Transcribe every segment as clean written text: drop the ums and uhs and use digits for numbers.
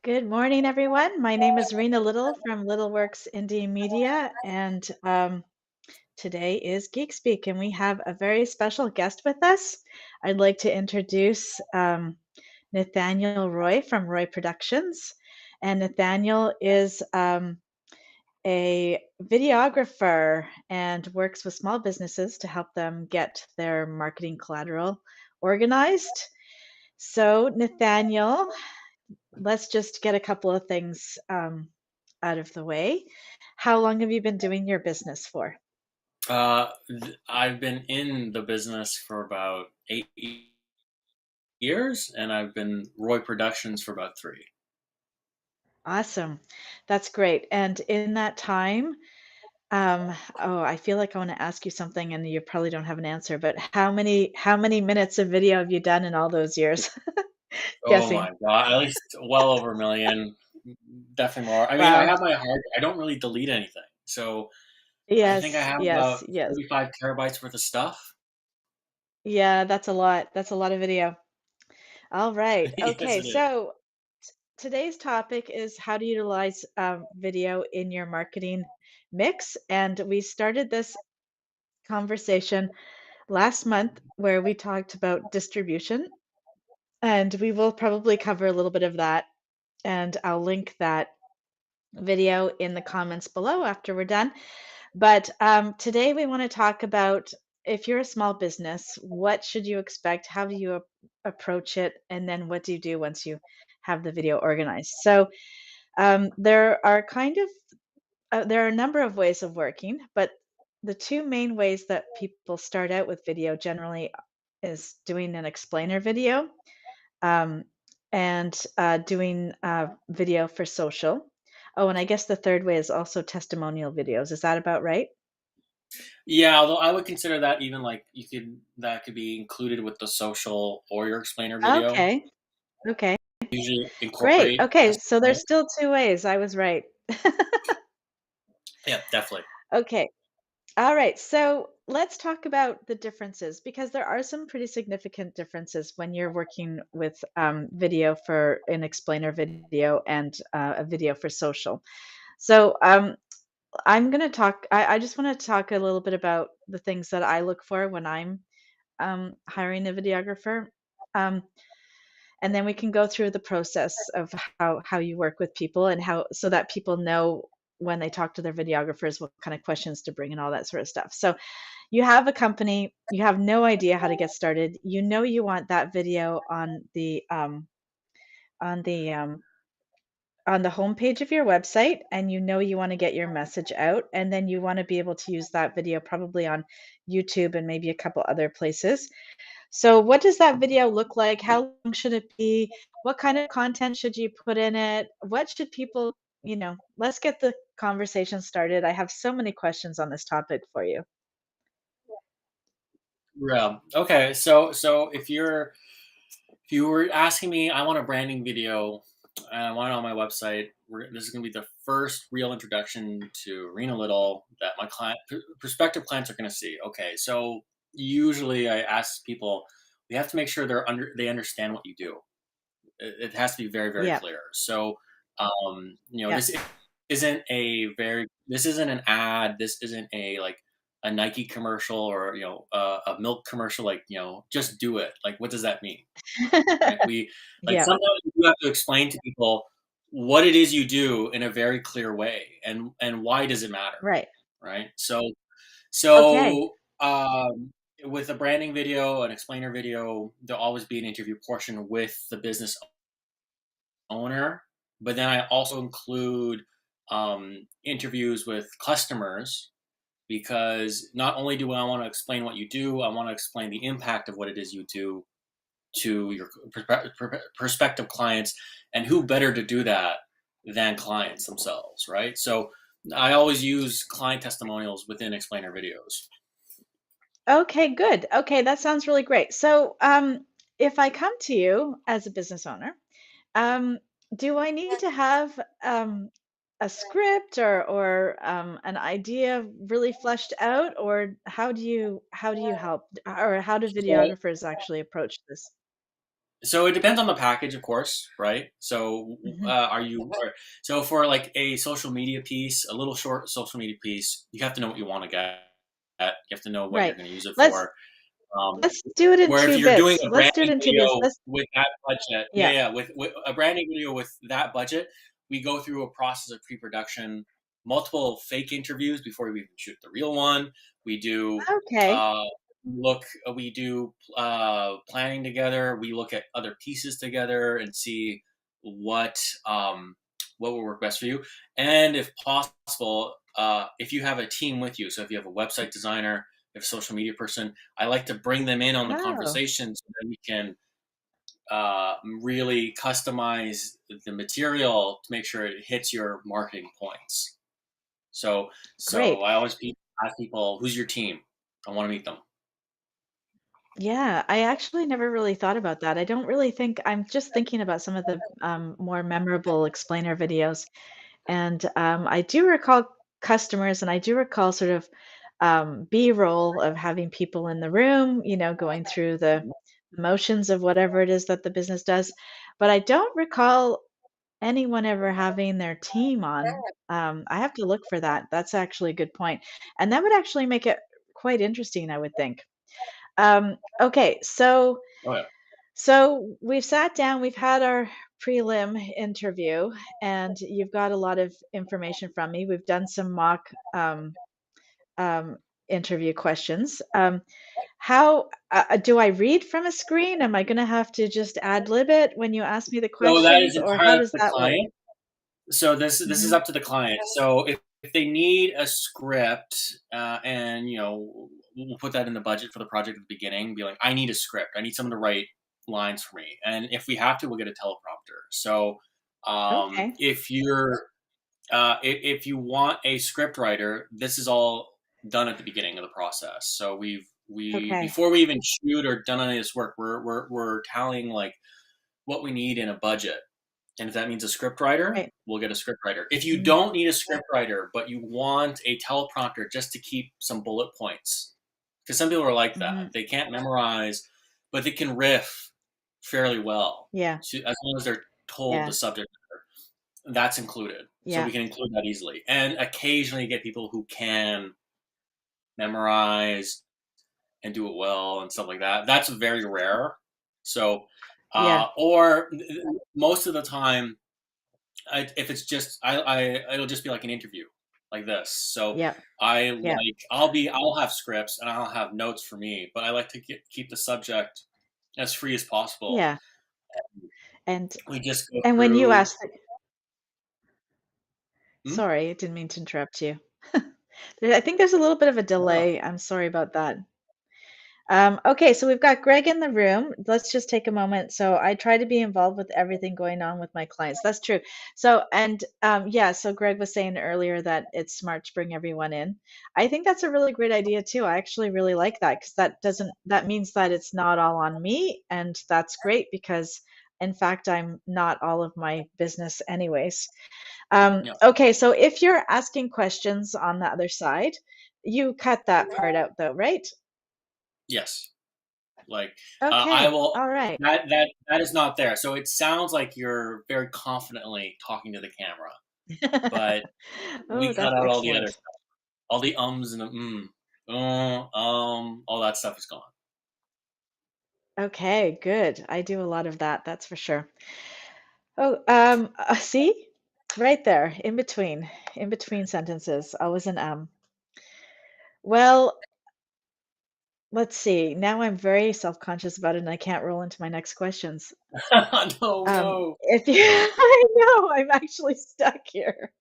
Good morning, everyone. My name is Rena Little from Little Works Indie Media, and today is Geek Speak, and we have a very special guest with us. I'd like to introduce Nathaniel Roy from Roy Productions, and Nathaniel is a videographer and works with small businesses to help them get their marketing collateral organized. So, Nathaniel, let's just get a couple of things out of the way. How long have you been doing your business for? I've been in the business for about 8 years, and I've been Roy Productions for about three. Awesome. That's great. And in that time, I feel like I want to ask you something and you probably don't have an answer, but how many minutes of video have you done in all those years? Oh Guessing. my god, at least well over a million, definitely more. I mean, I Wow. have my hard. I don't really delete anything, so I think I Yes, have yes, about yes. 35 terabytes worth of stuff. Yeah, that's a lot. That's a lot of video. All right. Yes, Okay. it is. So today's topic is how to utilize video in your marketing mix. And we started this conversation last month where we talked about distribution. And we will probably cover a little bit of that. And I'll link that video in the comments below after we're done. But today we want to talk about if you're a small business, what should you expect? How do you approach it? And then what do you do once you have the video organized? So there are there are a number of ways of working, but the two main ways that people start out with video generally is doing an explainer video um, and doing video for social. Oh, and I guess the third way is also testimonial videos. Is that about right? Yeah, although I would consider that even like that could be included with the social or your explainer video. Okay. Okay. Usually Great. incorporate Okay. So there's testimonial. still two ways. I was right. Yeah, definitely. Okay. All right, so let's talk about the differences because there are some pretty significant differences when you're working with video for an explainer video and a video for social. So I'm going to talk, I just want to talk a little bit about the things that I look for when I'm hiring a videographer. Um, and then we can go through the process of how you work with people and how so that people know when they talk to their videographers what kind of questions to bring and all that sort of stuff. So you have a company, you have no idea how to get started. You know you want that video on the um, on the homepage of your website, and you know you want to get your message out, and then you want to be able to use that video probably on YouTube and maybe a couple other places. So, what does that video look like? How long should it be? What kind of content should you put in it? What should people, let's get the conversation started. I have so many questions on this topic for you. Yeah. Okay. So if you were asking me, I want a branding video and I want it on my website. This is going to be the first real introduction to Rena Little that my prospective clients are going to see. Okay. So usually I ask people, we have to make sure they understand what you do. It has to be very, very Yeah, clear. So, yeah, this isn't an ad. This isn't a Nike commercial or a milk commercial. Like just do it. Like what does that mean? Right? We like yeah, sometimes you have to explain to people what it is you do in a very clear way and why does it matter, right. right? So Okay. so with a branding video, an explainer video, there'll always be an interview portion with the business owner, but then I also include interviews with customers because not only do I want to explain what you do, I want to explain the impact of what it is you do to your prospective clients, and who better to do that than clients themselves, right? So I always use client testimonials within explainer videos. Okay, good. Okay, that sounds really great. So, if I come to you as a business owner, um, do I need to have a script or an idea really fleshed out, or how do you help, or how do So videographers actually approach this? So it depends on the package, of course, right? So Hmm. so for like a social media piece, a little short social media piece, you have to know what you want to get at. You have to know what you're Right. going to use it Let's for. Um, let's do it in where if two you're doing bits. a Let's do it branding in two bits. video Let's with that budget, Yeah. with a branding video with that budget, we go through a process of pre-production, multiple fake interviews before we even shoot the real one. We do Okay. uh, we do planning together. We look at other pieces together and see what um, what will work best for you. And if possible, if you have a team with you, so if you have a website designer, if a social media person, I like to bring them in on the Oh, conversation so that we can really customize the material to make sure it hits your marketing points. So great. I always ask people, "Who's your team? I want to meet them." Yeah, I actually never really thought about that. I don't really think I'm just thinking about some of the more memorable explainer videos. And I do recall customers, and I do recall sort of B-roll of having people in the room, going through the motions of whatever it is that the business does. But I don't recall anyone ever having their team on. I have to look for that. That's actually a good point. And that would actually make it quite interesting, I would think. Okay, Oh yeah. so we've sat down, we've had our prelim interview, and you've got a lot of information from me. We've done some mock um, interview questions. How do I read from a screen? Am I going to have to just ad lib it when you ask me the So that is questions, or how entirely up does to the that work? client. So this is Hmm. up to the client. So if they need a script, and we'll put that in the budget for the project at the beginning. Be like, I need a script. I need someone to write lines for me. And if we have to, we'll get a teleprompter. So Okay. if you want a script writer, this is all done at the beginning of the process. So we Okay. before we even shoot or done any of this work, we're tallying like what we need in a budget. And if that means a script writer, Right. we'll get a script writer. If you Mm-hmm. don't need a script writer, but you want a teleprompter just to keep some bullet points, because some people are like that. Mm-hmm. They can't memorize, but they can riff fairly well. Yeah. So as long as they're told the Yeah. subject matter, that's included. So we Yeah. can include that easily. And occasionally get people who can memorize and do it well and stuff like that. That's very rare. So, Yeah. or most of the time, if it's just it'll just be like an interview like this. So Yeah. Yeah. I'll have scripts and I'll have notes for me, but I like to keep the subject as free as possible. Yeah. And We just go when you through. asked, Hmm? sorry, I didn't mean to interrupt you. I think there's a little bit of a No. delay. I'm sorry about that. Okay, so we've got Greg in the room. Let's just take a moment. So I try to be involved with everything going on with my clients. That's true. So, and yeah, so Greg was saying earlier that it's smart to bring everyone in. I think that's a really great idea too. I actually really like that because that means that it's not all on me. And that's great because, in fact, I'm not all of my business anyways. Yeah. Okay, so if you're asking questions on the other side, you cut that part out though, right? Yes. Like I Okay, will. all right. That is not there. So it sounds like you're very confidently talking to the camera, but Oh, we cut that's out all the other excellent. stuff. All the ums and the all that stuff is gone. Okay, good. I do a lot of that, that's for sure. Oh, see? Right there, in between sentences, always an Well, let's see. Now I'm very self-conscious about it and I can't roll into my next questions. No, no. If you I know, I'm actually stuck here.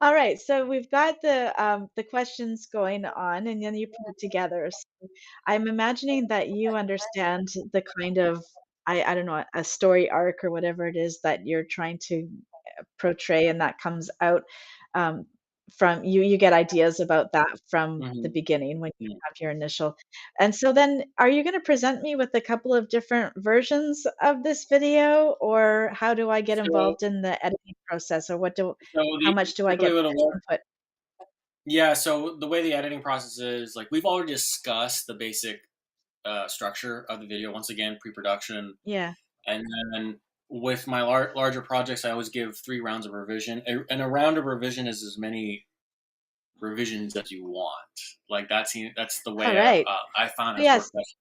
All right, so we've got the questions going on, and then you put it together. So I'm imagining that you understand the kind of I don't know, a story arc or whatever it is that you're trying to portray, and that comes out um, from you get ideas about that from the Mhm. beginning when you Mm. have your initial. And so then are you going to present me with a couple of different versions of this video, or how do I get So involved in the editing process, or so how the much do I typically get what it'll work. input? Yeah, so the way the editing process is, like we've already discussed the basic structure of the video. Once again, pre-production, Yeah. And then with my larger projects, I always give 3 rounds of revision, and a round of revision is as many revisions as you want. Like that's the All way right. I found has Yes. worked best.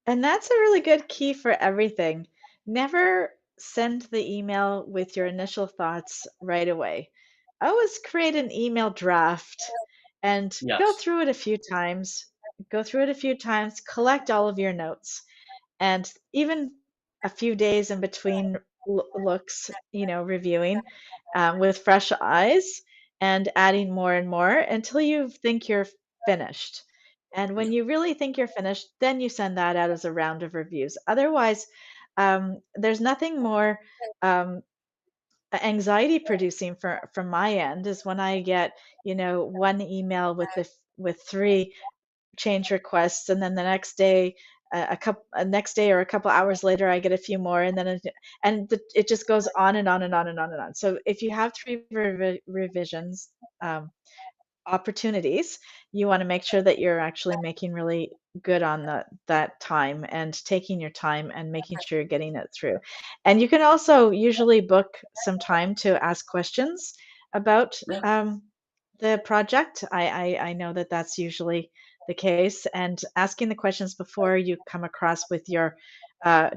And that's a really good key for everything. Never send the email with your initial thoughts right away. Always create an email draft and go Yes. through it a few times. Go through it a few times, collect all of your notes, and even a few days in between looks, reviewing with fresh eyes and adding more and more until you think you're finished. And Yeah. when you really think you're finished, then you send that out as a round of reviews. Otherwise, there's nothing more anxiety producing from my end is when I get, one email with with three change requests, and then the next day, next day or a couple hours later, I get a few more, and then it just goes on and on and on and on and on. So if you have three revisions, um, opportunities, you want to make sure that you're actually making really good on that time and taking your time and making sure you're getting it through. And you can also usually book some time to ask questions about Yeah. the project. I know that that's usually the case, and asking the questions before you come across with your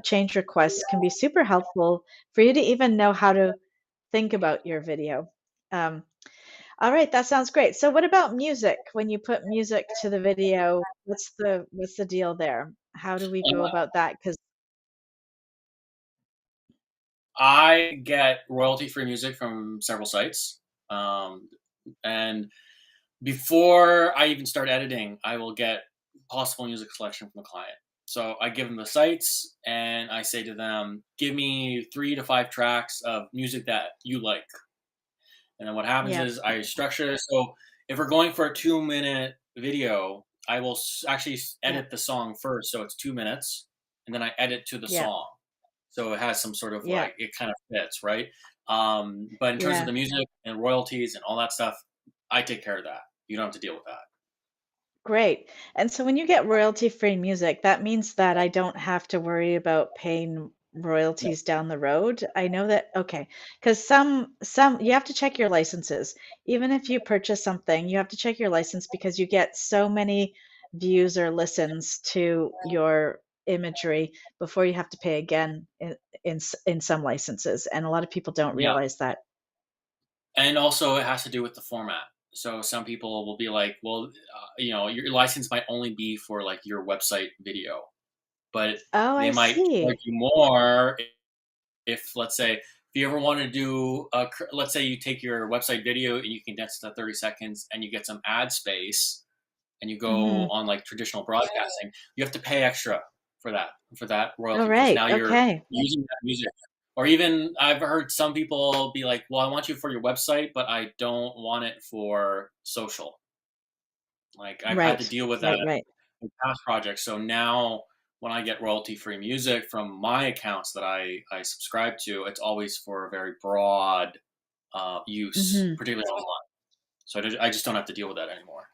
change requests can be super helpful for you to even know how to think about your video. Um, all right, that sounds great. So what about music? When you put music to the video, what's the deal there? How do we go about that? Because I get royalty-free music from several sites, um, and before I even start editing, I will get possible music selection from the client. So I give them the sites, and I say to them, "Give me 3 to 5 tracks of music that you like." And then what happens yeah, is I structure it. So if we're going for a 2-minute video, I will actually yeah, edit the song first, so it's 2 minutes, and then I edit to the yeah, song, so it has some sort of yeah, like it kind of fits, right? But in terms of yeah. the music and royalties and all that stuff, I take care of that. You don't have to deal with that. Great. And so when you get royalty-free music, that means that I don't have to worry about paying No. royalties down the road. I know that, okay, because some you have to check your licenses. Even if you purchase something, you have to check your license because you get so many views or listens to your imagery before you have to pay again in some licenses. And a lot of people don't Yeah, realize that. and also it has to do with the format. So some people will be like, "Well, your license might only be for like your website video, but Oh, they I might charge see. you more if let's say if you ever want to do let's say you take your website video and you condense it to 30 seconds and you get some ad space and you go Hmm. on like traditional broadcasting, you have to pay extra for that All royalty because right. now you're Okay. using that music. Or even I've heard some people be like, well, I want you for your website but I don't want it for social. Like I've had to Right. deal with that Right. Right. in past projects. So now when I get royalty free music from my accounts that I subscribe to, it's always for a very broad use, Hmm. particularly online. So I just don't have to deal with that anymore.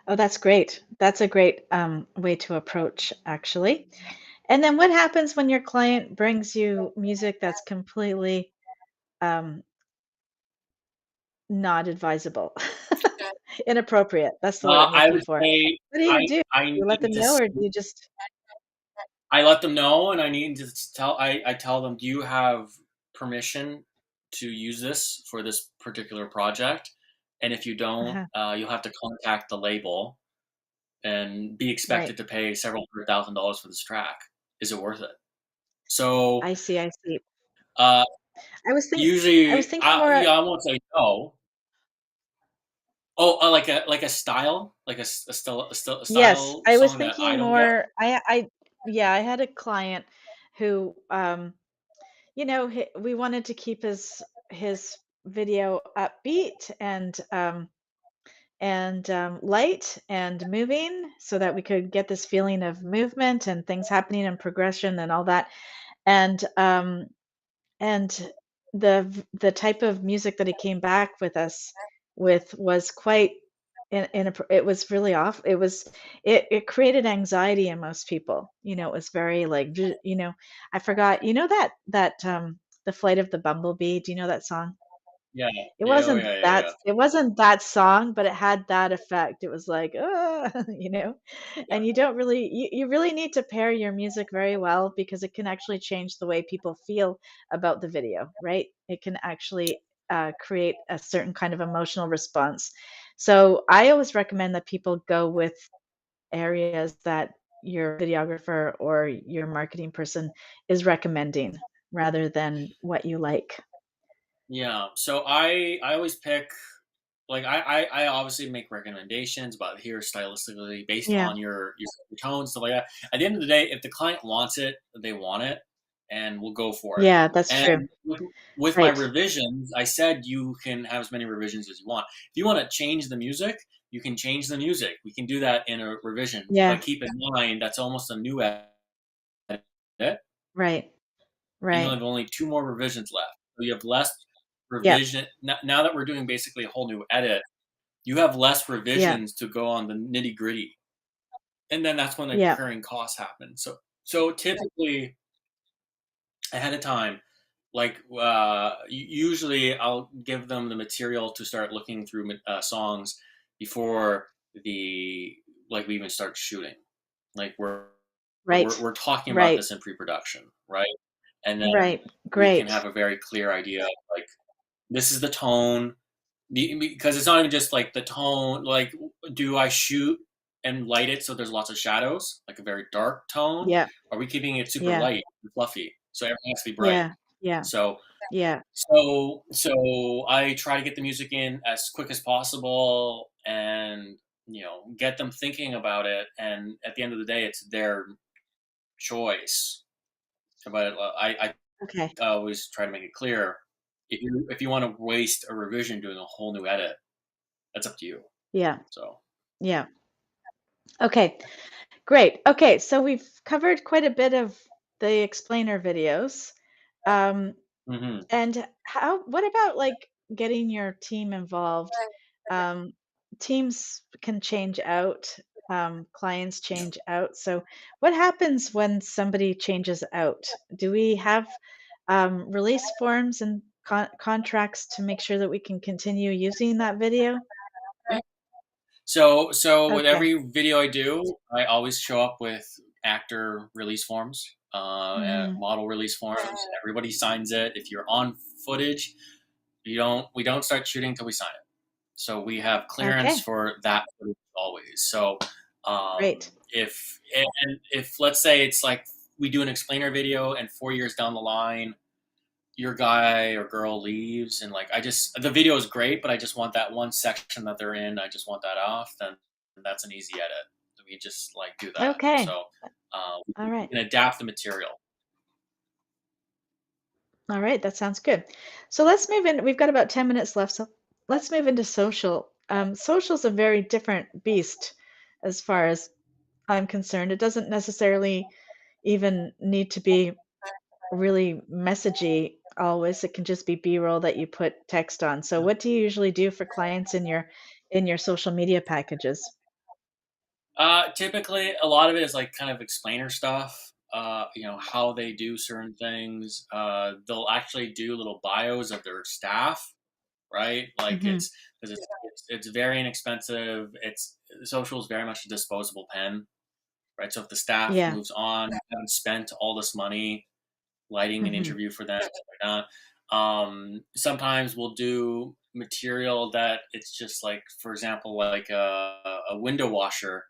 Oh, that's great. That's a great way to approach, actually. And then what happens when your client brings you music that's completely um, not advisable, inappropriate? That's the word I'm I looking would for. say What do you do? I You let need them to know, or do you just? I let them know, and I need to I tell them, do you have permission to use this for this particular project? And if you don't, Uh-huh, you'll have to contact the label and be right. expected to pay several $100,000 for this track. Is it worth it? So I see. I see. uh, I was usually, thinking more. yeah, I won't say no. Oh, like a style, like a Yes, style I was song that I thinking don't get. more. Yeah, I had a client who we wanted to keep his video upbeat and light and moving so that we could get this feeling of movement and things happening and progression and all that. And the type of music that he came back with us with was quite. it was really off. It created anxiety in most people. It was very like I forgot. The Flight of the Bumblebee. Do you know that song? Yeah. It Yeah. Oh wasn't yeah. Yeah. that Yeah. it wasn't that song, but it had that effect. It was like, Yeah. and you really need to pair your music very well because it can actually change the way people feel about the video, right? It can actually create a certain kind of emotional response. So I always recommend that people go with areas that your videographer or your marketing person is recommending rather than what you like. Yeah. So I always pick, like I obviously make recommendations about here stylistically based Yeah. on your tone, stuff like that. At the end of the day, if the client wants it, they want it, and we'll go for it. Yeah, that's And true. with my Right. revisions, I said you can have as many revisions as you want. If you want to change the music, you can change the music. We can do that in a revision, but Yeah. keep in mind that's almost a new edit, and Right. you'll Right. have only two more revisions left. So you have less Yep. revision now that we're doing basically a whole new edit. You have less Yep. revisions to go on the nitty gritty, and then that's when the Yep. recurring costs happen. So typically ahead of time, like usually I'll give them the material to start looking through songs before the like we even start shooting. Like Right. we're talking about Right. this in pre-production, right? And then Right. we can Great. have a very clear idea of like this is the tone. Because it's not even just like the tone. Like, do I shoot and light it so there's lots of shadows, like a very dark tone? Yeah. Are we keeping it super Yeah. light and fluffy so everything has to be bright? Yeah. Yeah. So, Yeah. so I try to get the music in as quick as possible, and get them thinking about it. And at the end of the day, it's their choice. But Okay. I always try to make it clear, if you want to waste a revision doing a whole new edit, that's up to you. Yeah. So, Yeah. Okay. Great. Okay. So we've covered quite a bit of the explainer videos. Um, mhm. And what about like getting your team involved? Um, Teams can change out, clients change out. So, what happens when somebody changes out? Do we have release forms and contracts to make sure that we can continue using that video? So with Okay. every video I do, I always show up with actor release forms, and Hmm. model release forms. Everybody signs it. If you're on footage, we don't start shooting until we sign it. So we have clearance Okay. for that footage always. So Great. if let's say it's like we do an explainer video and 4 years down the line your guy or girl leaves, and like the video is great, but I just want that one section that they're in, I just want that off, then that's an easy edit. We just like do that. Okay. So All we right. can adapt the material. All right, that sounds good. So let's move in. We've got about 10 minutes left, so let's move into social. Social's a very different beast as far as I'm concerned. It doesn't necessarily even need to be really messagey always. It can just be B-roll that you put text on. So what do you usually do for clients in your social media packages? Typically a lot of it is like kind of explainer stuff, how they do certain things. They'll actually do little bios of their staff, right? Like Hmm. it's because it's very inexpensive. It's social is very much a disposable pen, right? So if the staff Yeah. moves on, haven't spent all this money lighting an Hmm. interview for them, stuff like that. Sometimes we'll do material that it's just like, for example, like a window washer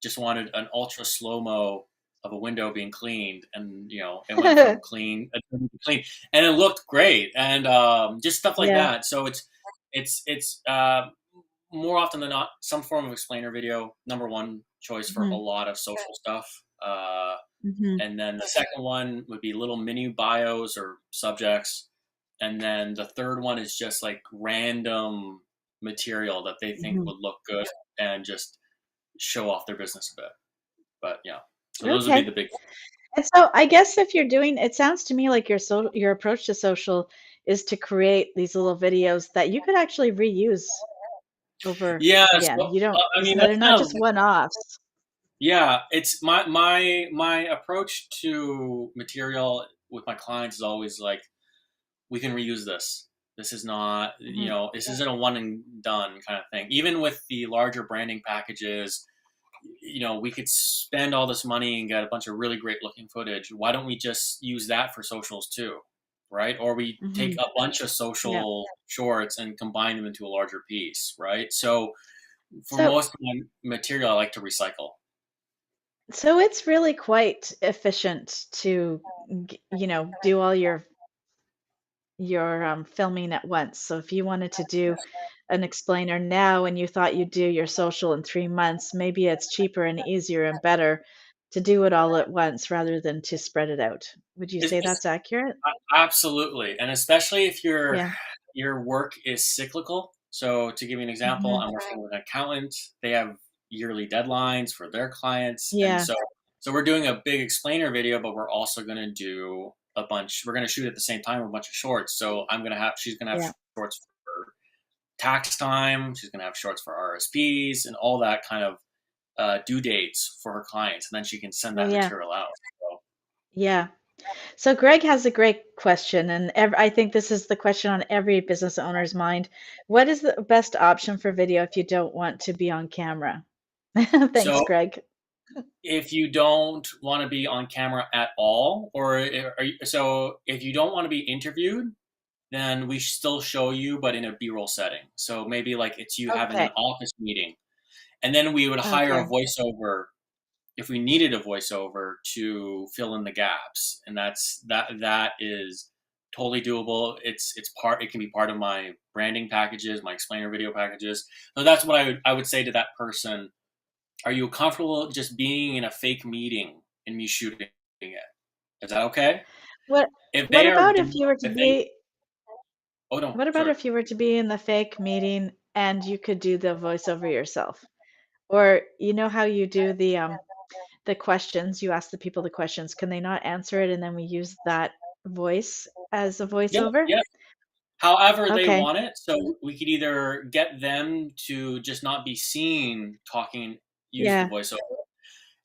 just wanted an ultra slow mo of a window being cleaned, and it went from clean to clean, and it looked great, and just stuff like Yeah. that. So it's more often than not some form of explainer video. Number one choice for a Hmm. lot of social stuff. Hmm. And then the second one would be little mini bios or subjects. And then the third one is just like random material that they think Hmm. would look good and just show off their business a bit. But yeah, so those would be Okay. the big. And so I guess if you're doing it sounds to me like your approach to social is to create these little videos that you could actually reuse. over Yeah, again. so You don't, I mean so that's they're not kind of just one-offs. yeah. It's my approach to material with my clients is always like we can reuse this. This is not, Mhm. this isn't a one and done kind of thing. Even with the larger branding packages, we could spend all this money and get a bunch of really great looking footage. Why don't we just use that for socials too? Right? Or we take Mhm. a bunch of Yeah. social shorts and combine them into a larger piece, right? So for So most of my material, I like to recycle. so it's really quite efficient to do all your filming at once. So if you wanted to do an explainer now and you thought you'd do your social in 3 months, maybe it's cheaper and easier and better to do it all at once rather than to spread it out. Would you say It's that's accurate? absolutely, and especially if Yeah. your work is cyclical. So to give you an example, Mhm. I'm working with an accountant. They have yearly deadlines for their clients, and Yeah. so we're doing a big explainer video, but we're also going to do a bunch. We're going to shoot at the same time a bunch of shorts. So she's going to have Yeah. shorts for tax time. She's going to have shorts for RSPs and all that kind of due dates for her clients, and then she can send Oh, that yeah. material out. So, Yeah. So Greg has a great question, and I think this is the question on every business owner's mind. What is the best option for video if you don't want to be on camera? Thanks, so Greg. if you don't want to be on camera at all, so if you don't want to be interviewed, then we still show you, but in a B-roll setting. So maybe like it's you having Okay. an office meeting, and then we would hire a Okay. voiceover if we needed a voiceover to fill in the gaps, and that is totally doable. It can be part of my branding packages, my explainer video packages. So that's what I would say to that person. Are you comfortable just being in a fake meeting and me shooting it? Is that okay? What If what they are, about if you were to if they, be oh no, what about sorry. if you were to be in the fake meeting and you could do the voiceover yourself? Or you know how you do the questions, you ask the people the questions, can they not answer it and then we use that voice as a Yeah, voiceover? yeah. However they Okay. want it. So we could either get them to just not be seen talking, use the Yeah. voiceover.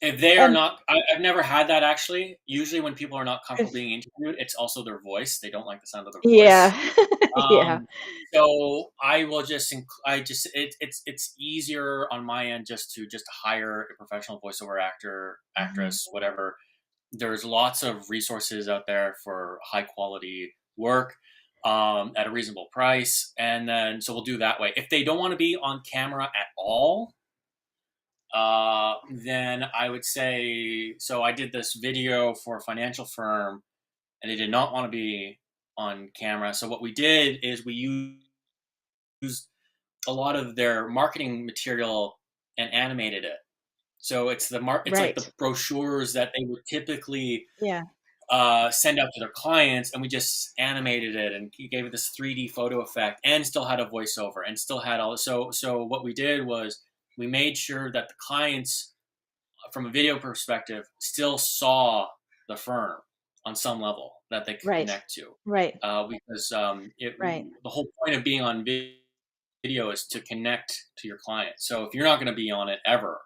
If they are And not, I've never had that actually. Usually when people are not comfortable if being interviewed, it's also their voice. They don't like the sound of their yeah. voice. Yeah. Um, so I will just, it's easier on my end just to hire a professional voiceover actor, Mhm. actress, whatever. There's lots of resources out there for high quality work at a reasonable price, and then so we'll do that way. If they don't want to be on camera at all, then I would say so. I did this video for a financial firm, and they did not want to be on camera. So what we did is we used a lot of their marketing material and animated it. So it's like the Right. brochures that they would typically Yeah. send out to their clients, and we just animated it and gave it this 3D photo effect, and still had a voiceover, and still had all. So what we did was we made sure that the clients, from a video perspective, still saw the firm on some level that they could Right. connect to, Right. because Right. the whole point of being on video is to connect to your client. So if you're not going to be on it ever,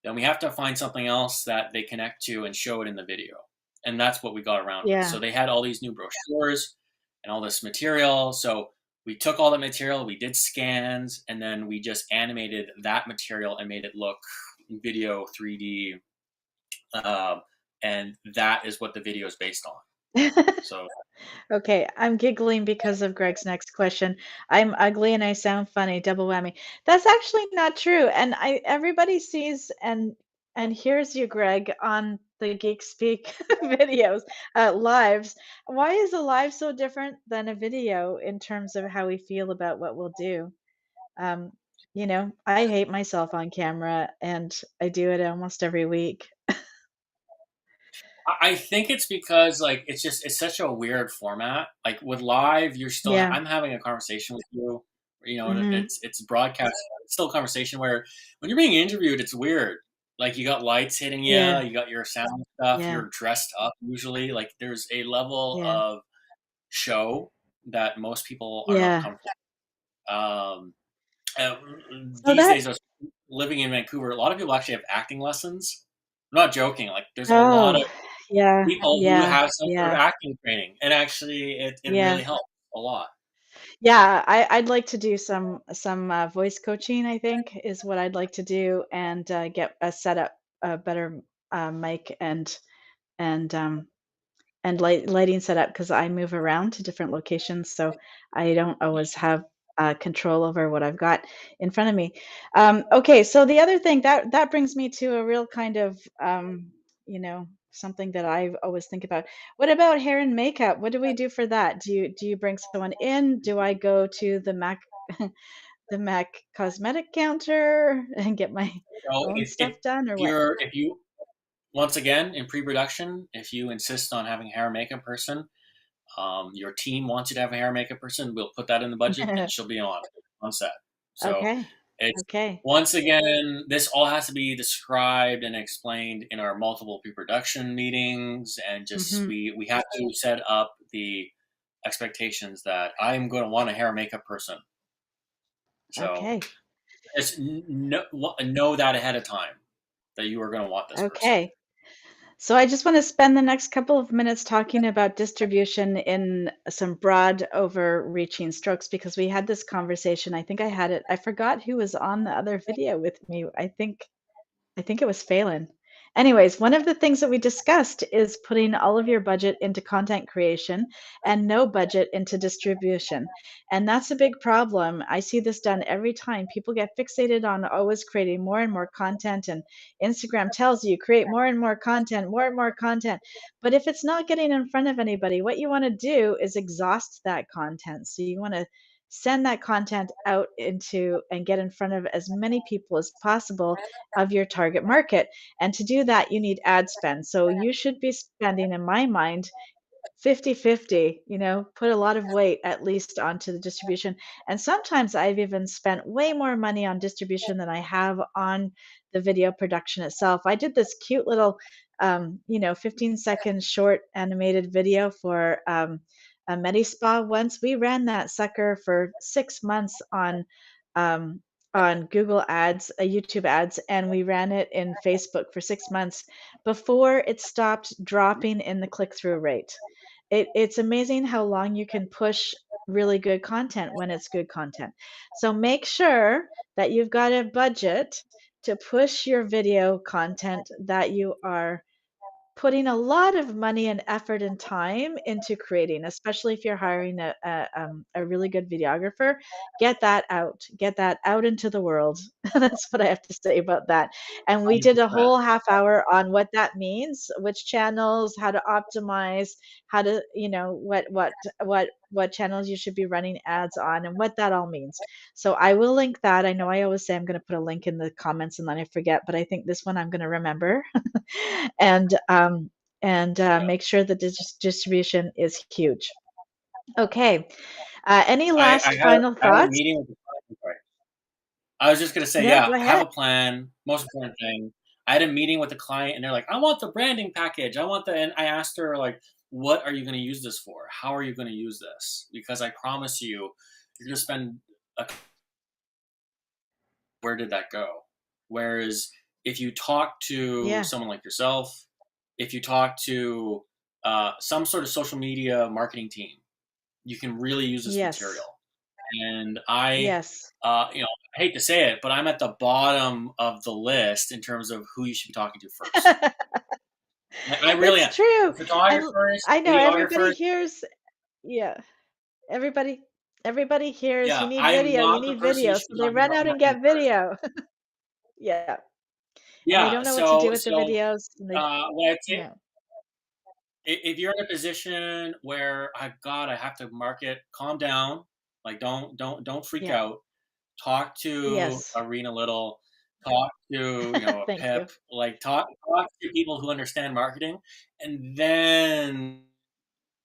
then we have to find something else that they connect to and show it in the video. And that's what we got around with. So Yeah. they had all these new brochures and all this material. So we took all the material, we did scans, and then we just animated that material and made it look video 3D. Um, and that is what the video is based on. So Okay, I'm giggling because of Greg's next question. I'm ugly and I sound funny, double whammy. That's actually not true. And everybody sees and hears you, Greg, on the Geek Speak videos, lives. Why is a live so different than a video in terms of how we feel about what we'll do? Um, I hate myself on camera and I do it almost every week. I think it's because like it's such a weird format. Like with live, you're still Yeah. I'm having a conversation with you. And Hmm. it's broadcast. It's still a conversation where when you're being interviewed, it's weird. Like you got lights hitting you, Yeah. you got your sound stuff. Yeah. You're dressed up usually. Like there's a level Yeah. of show that most people are not Yeah. comfortable. uh, So these that days, living in Vancouver, a lot of people actually have acting lessons. I'm not joking. Like, there's a lot oh, of yeah, people who yeah, have some sort yeah, of acting training, and actually, it yeah. really helps a lot. Yeah, I'd like to do some voice coaching, I think, is what I'd like to do, and, get a setup, a better, mic and, lighting set up because I move around to different locations, so I don't always have, control over what I've got in front of me. Okay, so the other thing that brings me to a real kind of, something that I always think about. What about hair and makeup? What do we do for that? Do you bring someone in? Do I go to the the Mac cosmetic counter and get my So own if stuff done, or what? if you once again in pre-production, if you insist on having a hair and makeup person, your team wants you to have a hair and makeup person, we'll put that in the budget, and she'll be on set. So Okay, it's okay. once again, this all has to be described and explained in our multiple pre-production meetings, and just Mhm. we have to set up the expectations that I am going to want a hair and makeup person. So Okay. just know that ahead of time that you are going to want this person. Okay. So I just want to spend the next couple of minutes talking about distribution in some broad, overreaching strokes because we had this conversation. I think I had it. I forgot who was on the other video with me. I think it was Phelan. Anyways, one of the things that we discussed is putting all of your budget into content creation and no budget into distribution. And that's a big problem. I see this done every time. People get fixated on always creating more and more content, and Instagram tells you create more and more content, more and more content. But if it's not getting in front of anybody, what you want to do is exhaust that content. So you want to send that content out into and get in front of as many people as possible of your target market. And to do that, you need ad spend. So you should be spending, in my mind, 50-50. Put a lot of weight at least onto the distribution. And sometimes I've even spent way more money on distribution than I have on the video production itself. I did this cute little 15-second short animated video for a Medi Spa once. We ran that sucker for 6 months um, on Google Ads, YouTube ads, and we ran it in Facebook for 6 months before it stopped dropping in the click through rate. It's amazing how long you can push really good content when it's good content. So make sure that you've got a budget to push your video content that you are putting a lot of money and effort and time into creating, especially if you're hiring a really good videographer. Get that out into the world. That's what I have to say about that. And we did a 100%. whole half hour on what that means, which channels, how to optimize, how to, what channels you should be running ads on, and what that all means. So I will link that. I know I always say I'm going to put a link in the comments and then I forget, but I think this one I'm going to remember. and Yeah. make sure that the distribution is huge. Okay. Any I last had final I had a thoughts? meeting with the client. Sorry. I was just gonna say, Yeah, yeah, go have ahead. a plan. Most important thing. I had a meeting with the client, and they're like, "I want the branding package. I want the." And I asked her like, "What are you going to use this for? How are you going to use this? Because I promise you, you're going to spend. A, where did that go? Whereas if you talk to Yeah. someone like yourself, if you talk to some sort of social media marketing team, you can really use this Yes. material. And I, Yes. you know, I hate to say it, but I'm at the bottom of the list in terms of who you should be talking to first. I really It's am. true. And Photographers, I know everybody videographers. hears, yeah, everybody hears you Yeah, need I am video, you not the need person you video. should So be they talking run about out and marketing get first. video. Yeah. And they Yeah. don't know what to do with the So videos. And they, what I'd say, yeah. if you're in a position where I have to market, calm down. Like don't freak Yeah. out. Talk to Yes. Arena Little. Talk to a Thank you. Pip. Like talk to people who understand marketing, and then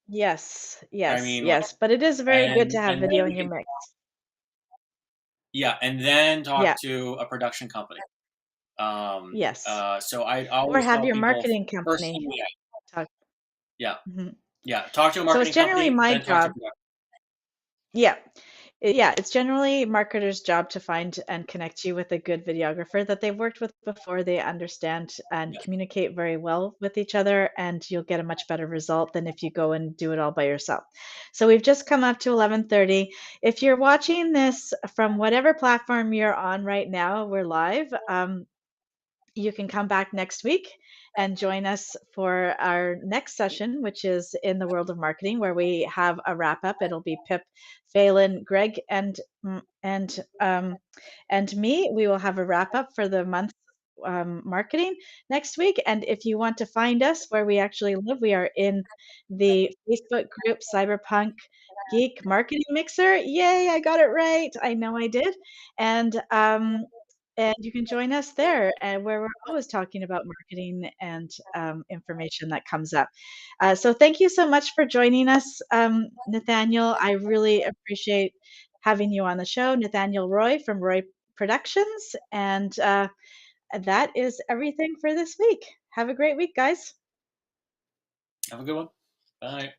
Yes. I Yes. mean like Yes. But it is very good to have and then video in we your can mix. yeah, and then talk Yeah. to a production company. Yes. So I Or always have tell your people marketing first company thing, yeah, talk. yeah, Mhm. yeah, talk to a So it's marketing generally company, my then talk to a job. production. Yeah. Yeah, it's generally marketers' job to find and connect you with a good videographer that they've worked with before. They understand and Yeah. communicate very well with each other, and you'll get a much better result than if you go and do it all by yourself. So we've just come up to 11:30. If you're watching this from whatever platform you're on right now, we're live. You can come back next week and join us for our next session, which is in the world of marketing, where we have a wrap up. It'll be Pip, Phelan, Greg, and me. We will have a wrap up for the month marketing next week. And if you want to find us where we actually live, we are in the Facebook group Cyberpunk Geek Marketing Mixer. Yay, I got it right. I know I did. And you can join us there, and where we're always talking about marketing and information that comes up. So thank you so much for joining us, Nathaniel. I really appreciate having you on the show, Nathaniel Roy from Roy Productions. And that is everything for this week. Have a great week, guys. Have a good one. Bye.